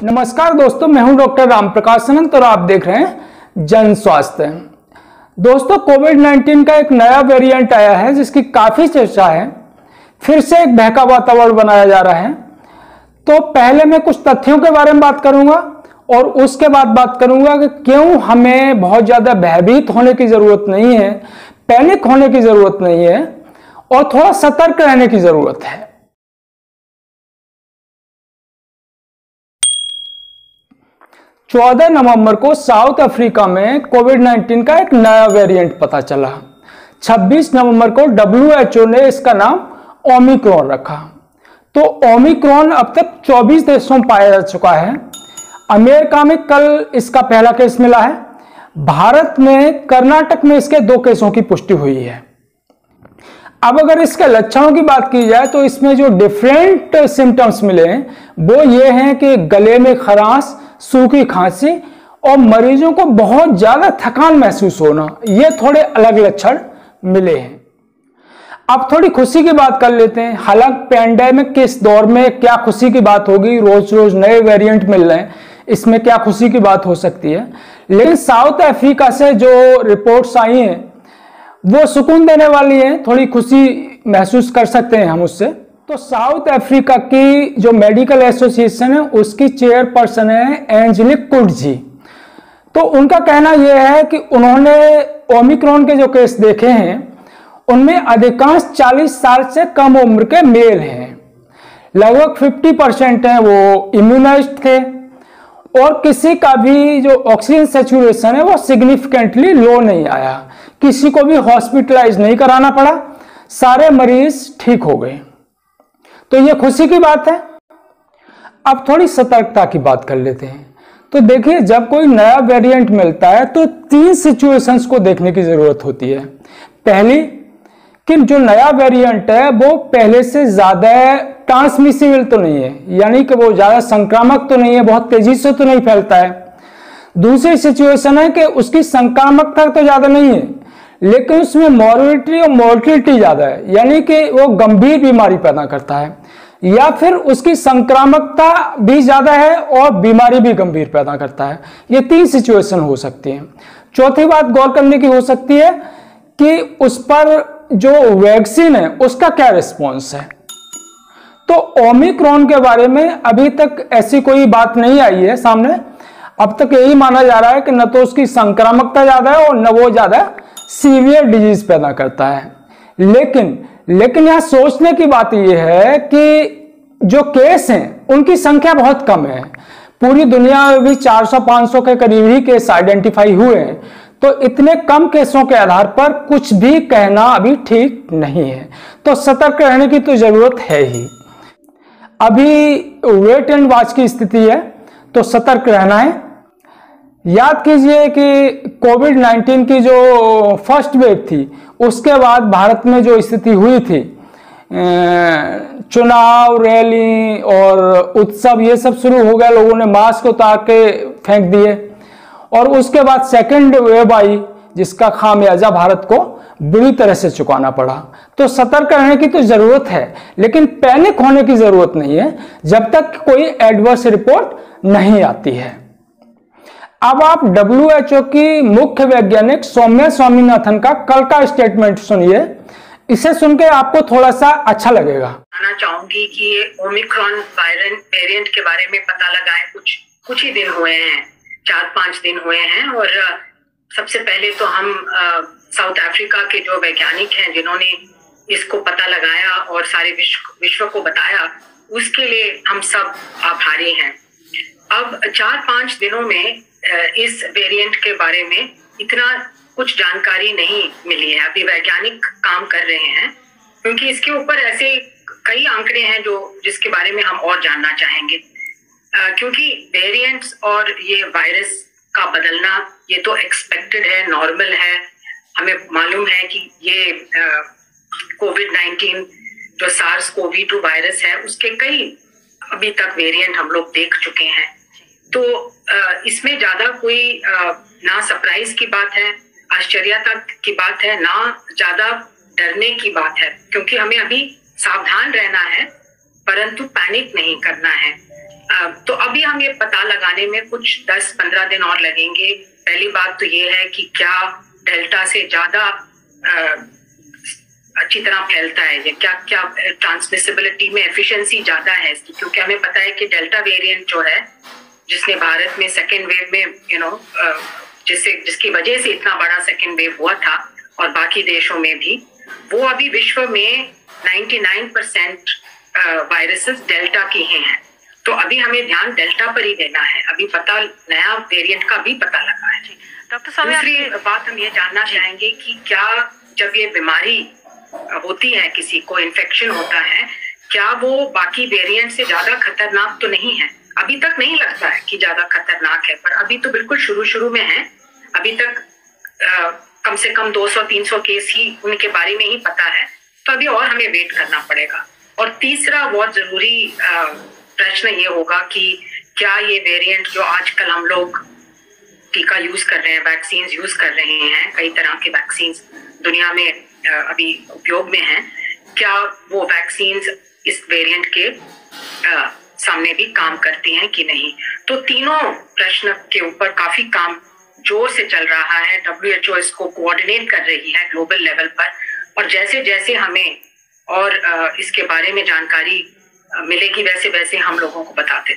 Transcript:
नमस्कार दोस्तों, मैं हूं डॉक्टर रामप्रकाश अनंत और आप देख रहे हैं जन स्वास्थ्य। दोस्तों, कोविड-19 का एक नया वेरिएंट आया है जिसकी काफी चर्चा है। फिर से एक बहका वातावरण बनाया जा रहा है। तो पहले मैं कुछ तथ्यों के बारे में बात करूंगा और उसके बाद बात करूंगा कि क्यों हमें बहुत ज्यादा भयभीत होने की जरूरत नहीं है, पैनिक होने की जरूरत नहीं है और थोड़ा सतर्क रहने की जरूरत है। 14 नवंबर को साउथ अफ्रीका में कोविड-19 का एक नया वेरिएंट पता चला। 26 नवंबर को WHO ने इसका नाम ओमिक्रॉन रखा। तो ओमिक्रॉन अब तक 24 देशों में पाया जा चुका है। अमेरिका में कल इसका पहला केस मिला है। भारत में कर्नाटक में इसके 2 केसों की पुष्टि हुई है। अब अगर इसके लक्षणों की बात की जाए तो इसमें जो डिफरेंट सिम्टम्स मिले हैं वो ये हैं कि गले में खराश, सूखी खांसी और मरीजों को बहुत ज्यादा थकान महसूस होना, ये थोड़े अलग लक्षण मिले हैं। अब थोड़ी खुशी की बात कर लेते हैं। हालांकि पैंडेमिक के इस दौर में क्या खुशी की बात होगी, रोज रोज नए वेरिएंट मिल रहे हैं, इसमें क्या खुशी की बात हो सकती है। लेकिन साउथ अफ्रीका से जो रिपोर्ट्स आई हैं वो सुकून देने वाली है, थोड़ी खुशी महसूस कर सकते हैं हम उससे। तो साउथ अफ्रीका की जो मेडिकल एसोसिएशन है उसकी चेयरपर्सन है एंजेलिक कुर्टजी। तो उनका कहना यह है कि उन्होंने ओमिक्रॉन के जो केस देखे हैं उनमें अधिकांश 40 साल से कम उम्र के मेल हैं। लगभग 50% हैं वो इम्यूनाइज्ड थे और किसी का भी जो ऑक्सीजन सैचुरेशन है वो सिग्निफिकेंटली लो नहीं आया। किसी को भी हॉस्पिटलाइज नहीं कराना पड़ा, सारे मरीज ठीक हो गए। तो ये खुशी की बात है। अब थोड़ी सतर्कता की बात कर लेते हैं। तो देखिए, जब कोई नया वेरिएंट मिलता है तो 3 सिचुएशंस को देखने की जरूरत होती है। पहली कि जो नया वेरिएंट है वो पहले से ज्यादा ट्रांसमिसिबल तो नहीं है, यानी कि वो ज्यादा संक्रामक तो नहीं है, बहुत तेजी से तो नहीं फैलता है। दूसरी सिचुएशन है कि उसकी संक्रामकता तो ज्यादा नहीं है लेकिन उसमें मॉर्बिडिटी और मोर्टिलिटी ज्यादा है, यानी कि वो गंभीर बीमारी पैदा करता है, या फिर उसकी संक्रामकता भी ज्यादा है और बीमारी भी गंभीर पैदा करता है। ये 3 सिचुएशन हो सकती है। चौथी बात गौर करने की हो सकती है कि उस पर जो वैक्सीन है उसका क्या रिस्पॉन्स है। तो ओमिक्रॉन के बारे में अभी तक ऐसी कोई बात नहीं आई है सामने। अब तक यही माना जा रहा है कि न तो उसकी संक्रामकता ज्यादा है और न वो ज्यादा सीवियर डिजीज पैदा करता है। लेकिन यहां सोचने की बात यह है कि जो केस हैं उनकी संख्या बहुत कम है। पूरी दुनिया में भी 400-500 के करीब ही केस आइडेंटिफाई हुए हैं। तो इतने कम केसों के आधार पर कुछ भी कहना अभी ठीक नहीं है। तो सतर्क रहने की तो जरूरत है ही। अभी वेट एंड वॉच की स्थिति है, तो सतर्क रहना है। याद कीजिए कि कोविड-19 की जो फर्स्ट वेव थी उसके बाद भारत में जो स्थिति हुई थी, चुनाव, रैली और उत्सव ये सब शुरू हो गया, लोगों ने मास्क उतार के फेंक दिए और उसके बाद सेकंड वेव आई जिसका खामियाजा भारत को बुरी तरह से चुकाना पड़ा। तो सतर्क रहने की तो जरूरत है लेकिन पैनिक होने की जरूरत नहीं है जब तक कोई एडवर्स रिपोर्ट नहीं आती है। अब आप WHO की मुख्य वैज्ञानिक सौम्या स्वामीनाथन का कल का स्टेटमेंट सुनिए, इसे सुन के आपको थोड़ा सा अच्छा लगेगा। बताना चाहूंगी कि ये ओमिक्रॉन वेरिएंट के बारे में पता लगा है, कुछ ही दिन हुए हैं, 4-5 दिन हुए हैं। और सबसे पहले तो हम साउथ अफ्रीका के जो वैज्ञानिक हैं जिन्होंने इसको पता लगाया और सारे विश्व को बताया, उसके लिए हम सब आभारी हैं। अब 4-5 दिनों में इस वेरिएंट के बारे में इतना कुछ जानकारी नहीं मिली है। अभी वैज्ञानिक काम कर रहे हैं क्योंकि इसके ऊपर ऐसे कई आंकड़े हैं जिसके बारे में हम और जानना चाहेंगे। क्योंकि वेरिएंट्स और ये वायरस का बदलना ये तो एक्सपेक्टेड है, नॉर्मल है। हमें मालूम है कि ये कोविड-19 जो SARS-CoV-2 वायरस है उसके कई अभी तक वेरिएंट हम लोग देख चुके हैं। तो इसमें ज्यादा कोई ना सरप्राइज की बात है, आश्चर्यता की बात है, ना ज्यादा डरने की बात है, क्योंकि हमें अभी सावधान रहना है परंतु पैनिक नहीं करना है। तो अभी हम ये पता लगाने में कुछ 10-15 दिन और लगेंगे। पहली बात तो ये है कि क्या डेल्टा से ज्यादा अच्छी तरह फैलता है, या क्या क्या ट्रांसमिसिबिलिटी में एफिशिएंसी ज्यादा है इसकी, क्योंकि हमें पता है कि डेल्टा वेरिएंट जो है, जिसने भारत में सेकेंड वेव में जिसकी वजह से इतना बड़ा सेकेंड वेव हुआ था और बाकी देशों में भी, वो अभी विश्व में 99% वायरसेस डेल्टा के हैं। तो अभी हमें ध्यान डेल्टा पर ही देना है। अभी पता नया वेरिएंट का भी पता लगा है। डॉक्टर साहब, दूसरी बात हम ये जानना चाहेंगे कि क्या जब ये बीमारी होती है, किसी को इन्फेक्शन होता है, क्या वो बाकी वेरिएंट से ज्यादा खतरनाक तो नहीं है? अभी तक नहीं लगता है कि ज्यादा खतरनाक है, पर अभी तो बिल्कुल शुरू में है। अभी तक कम से कम 200-300 केस ही उनके बारे में ही पता है, तो अभी और हमें वेट करना पड़ेगा। और तीसरा बहुत जरूरी प्रश्न ये होगा कि क्या ये वेरिएंट जो आजकल हम लोग टीका यूज कर रहे हैं, वैक्सीन यूज कर रहे हैं, कई तरह के वैक्सीन दुनिया में अभी उपयोग में हैं, क्या वो वैक्सीन इस वेरिएंट के सामने भी काम करती हैं कि नहीं? तो तीनों प्रश्न के ऊपर काफी काम जोर से चल रहा है। WHO इसको कोऑर्डिनेट कर रही है ग्लोबल लेवल पर, और जैसे जैसे हमें और इसके बारे में जानकारी मिलेगी वैसे वैसे हम लोगों को बताते